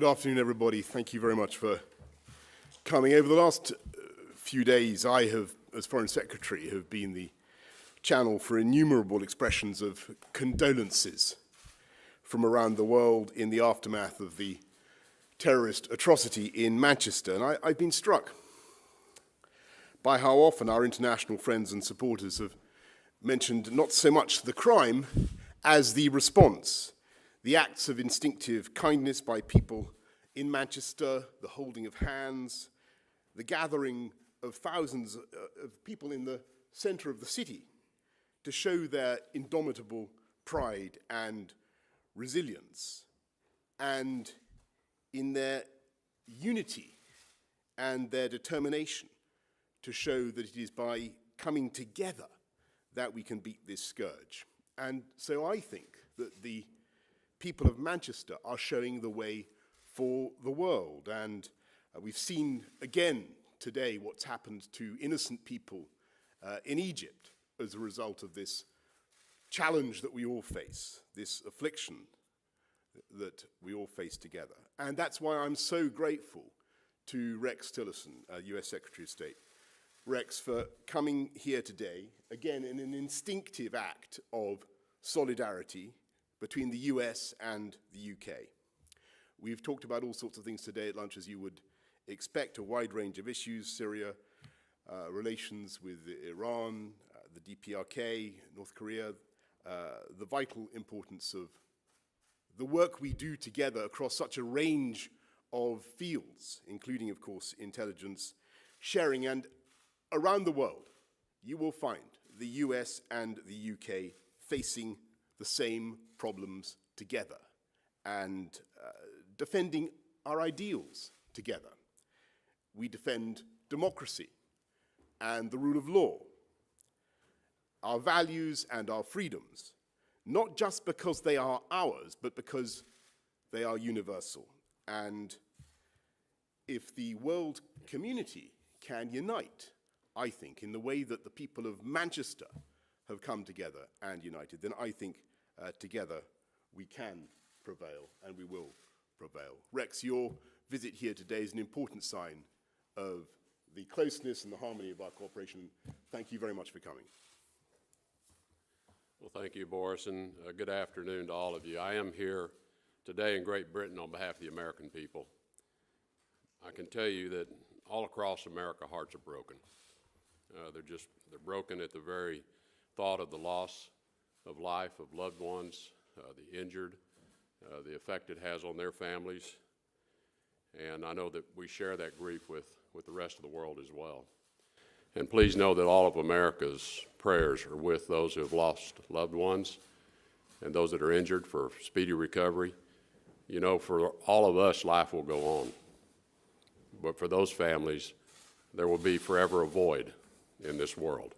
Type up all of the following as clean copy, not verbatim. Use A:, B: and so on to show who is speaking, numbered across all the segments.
A: Good afternoon, everybody. Thank you very much for coming. Over the last few days, I have, as Foreign Secretary, have been the channel for innumerable expressions of condolences from around the world in the aftermath of the terrorist atrocity in Manchester. And I've been struck by how often our international friends and supporters have mentioned not so much the crime as the response, the acts of instinctive kindness by people in Manchester, the holding of hands, the gathering of thousands of people in the centre of the city to show their indomitable pride and resilience, and in their unity and their determination to show that it is by coming together that we can beat this scourge. And so I think that the people of Manchester are showing the way for the world. And we've seen again today what's happened to innocent people in Egypt as a result of this challenge that we all face, this affliction that we all face together. And that's why I'm so grateful to Rex Tillerson, US Secretary of State. Rex, for coming here today, again in an instinctive act of solidarity between the US and the UK. We've talked about all sorts of things today at lunch, as you would expect, a wide range of issues: Syria, relations with Iran, the DPRK, North Korea, the vital importance of the work we do together across such a range of fields, including, of course, intelligence sharing. And around the world, you will find the US and the UK facing the same problems together and defending our ideals together. We defend democracy and the rule of law, our values and our freedoms, not just because they are ours, but because they are universal. And if the world community can unite, I think, in the way that the people of Manchester have come together and united, then I think together we can prevail and we will prevail. Rex, your visit here today is an important sign of the closeness and the harmony of our cooperation. Thank you very much for coming.
B: Well, thank you, Boris, and good afternoon to all of you. I am here today in Great Britain on behalf of the American people. I can tell you that all across America, hearts are broken. They're broken at the very thought of the loss of life, of loved ones, the injured, the effect it has on their families. And I know that we share that grief with the rest of the world as well. And please know that all of America's prayers are with those who have lost loved ones and those that are injured for speedy recovery. You know, for all of us, life will go on. But for those families, there will be forever a void in this world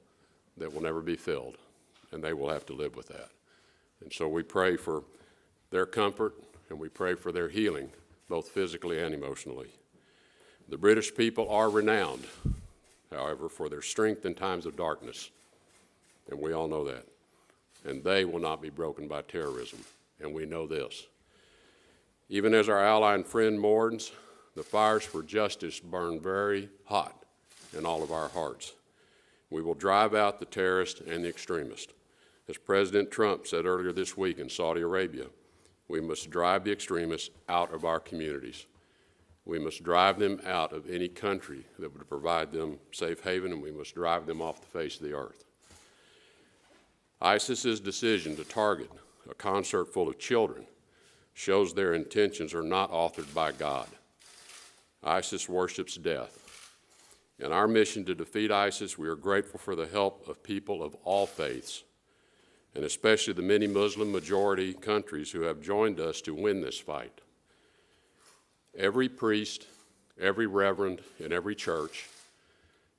B: that will never be filled, and they will have to live with that. And so we pray for their comfort, and we pray for their healing, both physically and emotionally. The British people are renowned, however, for their strength in times of darkness, and we all know that. And they will not be broken by terrorism, and we know this. Even as our ally and friend mourns, the fires for justice burn very hot in all of our hearts. We will drive out the terrorists and the extremists. As President Trump said earlier this week in Saudi Arabia, we must drive the extremists out of our communities. We must drive them out of any country that would provide them safe haven, and we must drive them off the face of the earth. ISIS's decision to target a concert full of children shows their intentions are not authored by God. ISIS worships death. In our mission to defeat ISIS, we are grateful for the help of people of all faiths, and especially the many Muslim majority countries who have joined us to win this fight. Every priest, every reverend in every church,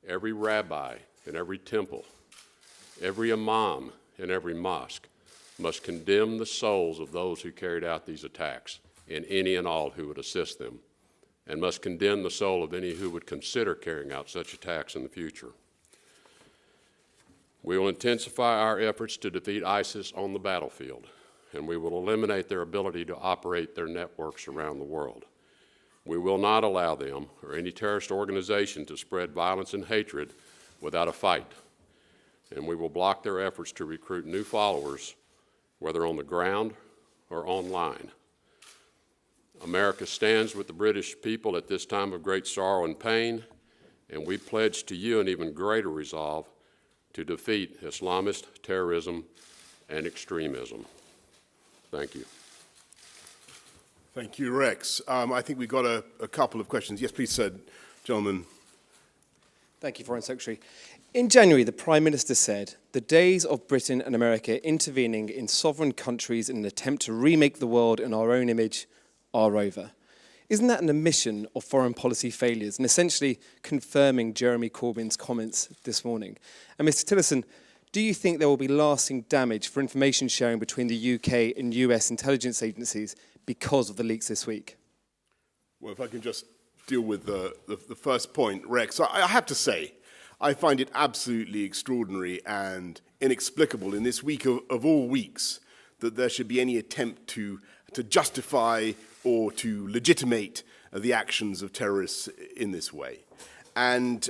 B: every rabbi in every temple, every imam in every mosque must condemn the souls of those who carried out these attacks and any and all who would assist them, and must condemn the soul of any who would consider carrying out such attacks in the future. We will intensify our efforts to defeat ISIS on the battlefield, and we will eliminate their ability to operate their networks around the world. We will not allow them or any terrorist organization to spread violence and hatred without a fight. And we will block their efforts to recruit new followers, whether on the ground or online. America stands with the British people at this time of great sorrow and pain, and we pledge to you an even greater resolve to defeat Islamist terrorism and extremism. Thank you.
A: Thank you, Rex. I think we've got a couple of questions. Yes, please, sir, gentlemen.
C: Thank you, Foreign Secretary. In January, the Prime Minister said, "The days of Britain and America intervening in sovereign countries in an attempt to remake the world in our own image are over." Isn't that an admission of foreign policy failures and essentially confirming Jeremy Corbyn's comments this morning? And Mr. Tillerson, do you think there will be lasting damage for information sharing between the UK and US intelligence agencies because of the leaks this week?
A: Well, if I can just deal with the first point, Rex, I have to say, I find it absolutely extraordinary and inexplicable in this week of all weeks that there should be any attempt to justify or to legitimate the actions of terrorists in this way. And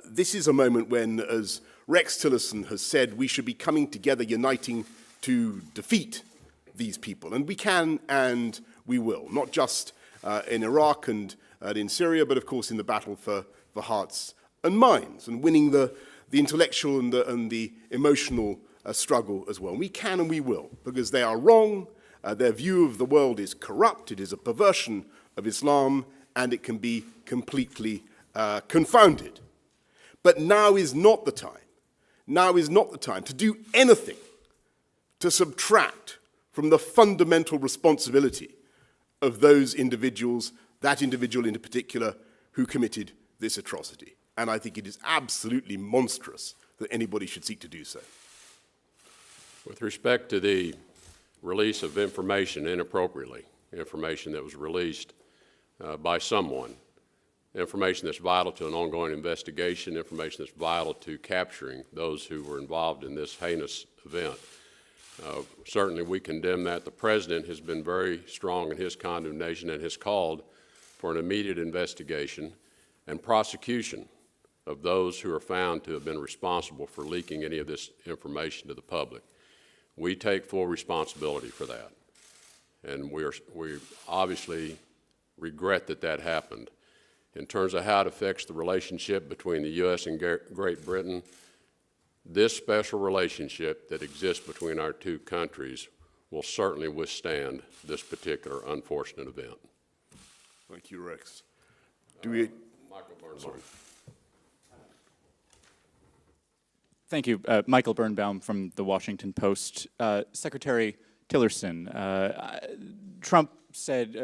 A: this is a moment when, as Rex Tillerson has said, we should be coming together, uniting to defeat these people. And we can and we will, not just in Iraq and in Syria, but of course in the battle for hearts and minds, and winning the intellectual and the emotional struggle as well. And we can and we will, because they are wrong. Their view of the world is corrupt. It is a perversion of Islam, and it can be completely confounded. But now is not the time. Now is not the time to do anything to subtract from the fundamental responsibility of those individuals, that individual in particular, who committed this atrocity. And I think it is absolutely monstrous that anybody should seek to do so.
B: With respect to the release of information inappropriately, information that was released by someone, information that's vital to an ongoing investigation, information that's vital to capturing those who were involved in this heinous event. Certainly we condemn that. The President has been very strong in his condemnation and has called for an immediate investigation and prosecution of those who are found to have been responsible for leaking any of this information to the public. We take full responsibility for that, and we obviously regret that that happened. In terms of how it affects the relationship between the U.S. and Great Britain, this special relationship that exists between our two countries will certainly withstand this particular unfortunate event.
A: Thank you, Rex. Do we...
B: Michael Birnbaum.
D: Thank you. Michael Birnbaum from The Washington Post. Secretary Tillerson,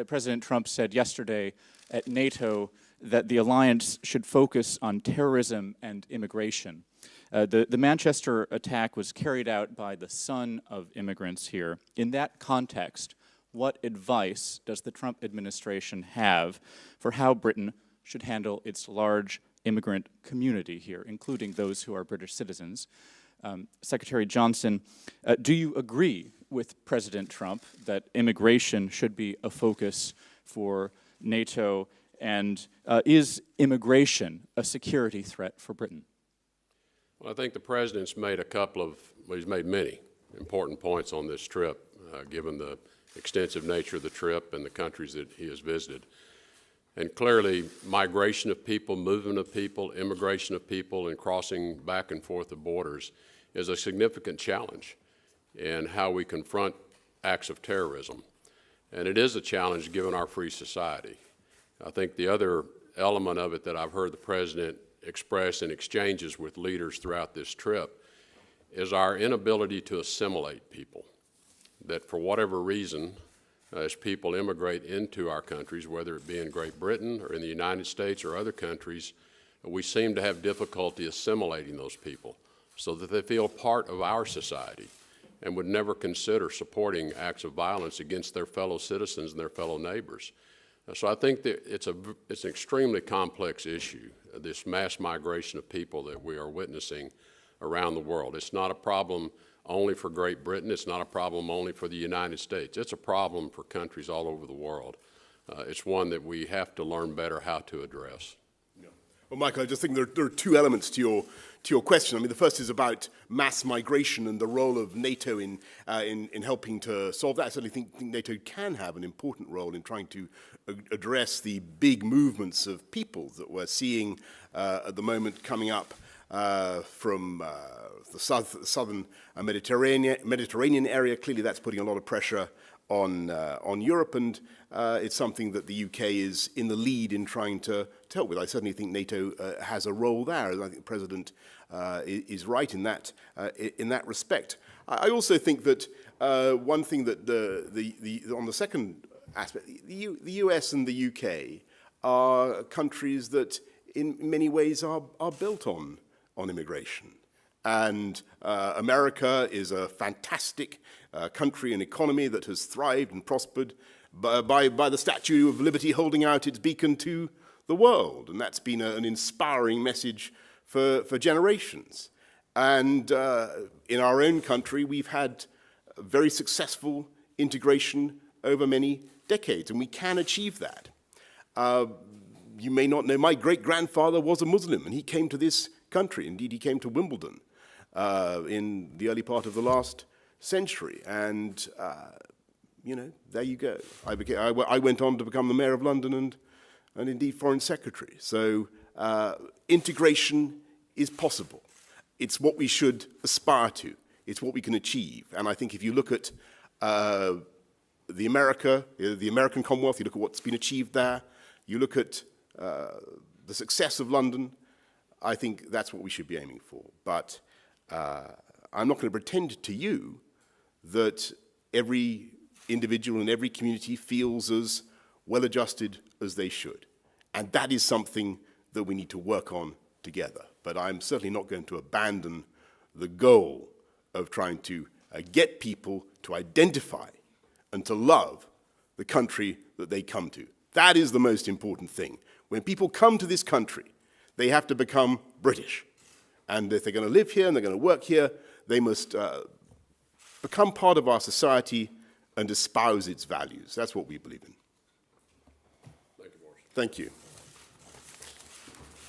D: President Trump said yesterday at NATO that the alliance should focus on terrorism and immigration. The Manchester attack was carried out by the son of immigrants here. In that context, what advice does the Trump administration have for how Britain should handle its large immigrant community here, including those who are British citizens? Secretary Johnson, do you agree with President Trump that immigration should be a focus for NATO, and is immigration a security threat for Britain?
B: Well, I think the President's made he's made many important points on this trip, given the extensive nature of the trip and the countries that he has visited. And clearly, migration of people, movement of people, immigration of people, and crossing back and forth the borders is a significant challenge in how we confront acts of terrorism. And it is a challenge given our free society. I think the other element of it that I've heard the President express in exchanges with leaders throughout this trip is our inability to assimilate people. That for whatever reason, as people immigrate into our countries, whether it be in Great Britain or in the United States or other countries, we seem to have difficulty assimilating those people so that they feel part of our society and would never consider supporting acts of violence against their fellow citizens and their fellow neighbors. So I think that it's an extremely complex issue, this mass migration of people that we are witnessing around the world. It's not a problem only for Great Britain. It's not a problem only for the United States. It's a problem for countries all over the world. it's one that we have to learn better how to address.
A: Well, Michael, I just think there are two elements to your question. I mean, the first is about mass migration and the role of NATO in helping to solve that. I certainly think NATO can have an important role in trying to address the big movements of people that we're seeing at the moment coming up from the southern Mediterranean area. Clearly, that's putting a lot of pressure on Europe, and it's something that the UK is in the lead in trying to help with. I certainly think NATO has a role there, and I think the President is right in that respect. I also think that one thing that on the second aspect, the US and the UK are countries that in many ways are built on immigration. And America is a fantastic country and economy that has thrived and prospered by the Statue of Liberty holding out its beacon to the world. And that's been an inspiring message for generations. And in our own country, we've had very successful integration over many decades, and we can achieve that. You may not know, my great-grandfather was a Muslim, and he came to this country. Indeed, he came to Wimbledon in the early part of the last century. And, you know, there you go. I went on to become the Mayor of London and indeed Foreign Secretary. So integration is possible. It's what we should aspire to. It's what we can achieve. And I think if you look at the American Commonwealth, you look at what's been achieved there, you look at the success of London, I think that's what we should be aiming for. But I'm not going to pretend to you that every individual in every community feels as well-adjusted as they should. And that is something that we need to work on together. But I'm certainly not going to abandon the goal of trying to get people to identify and to love the country that they come to. That is the most important thing. When people come to this country, they have to become British. And if they're going to live here and they're going to work here, they must become part of our society and espouse its values. That's what we believe in.
B: Thank you, Boris.
A: Thank you.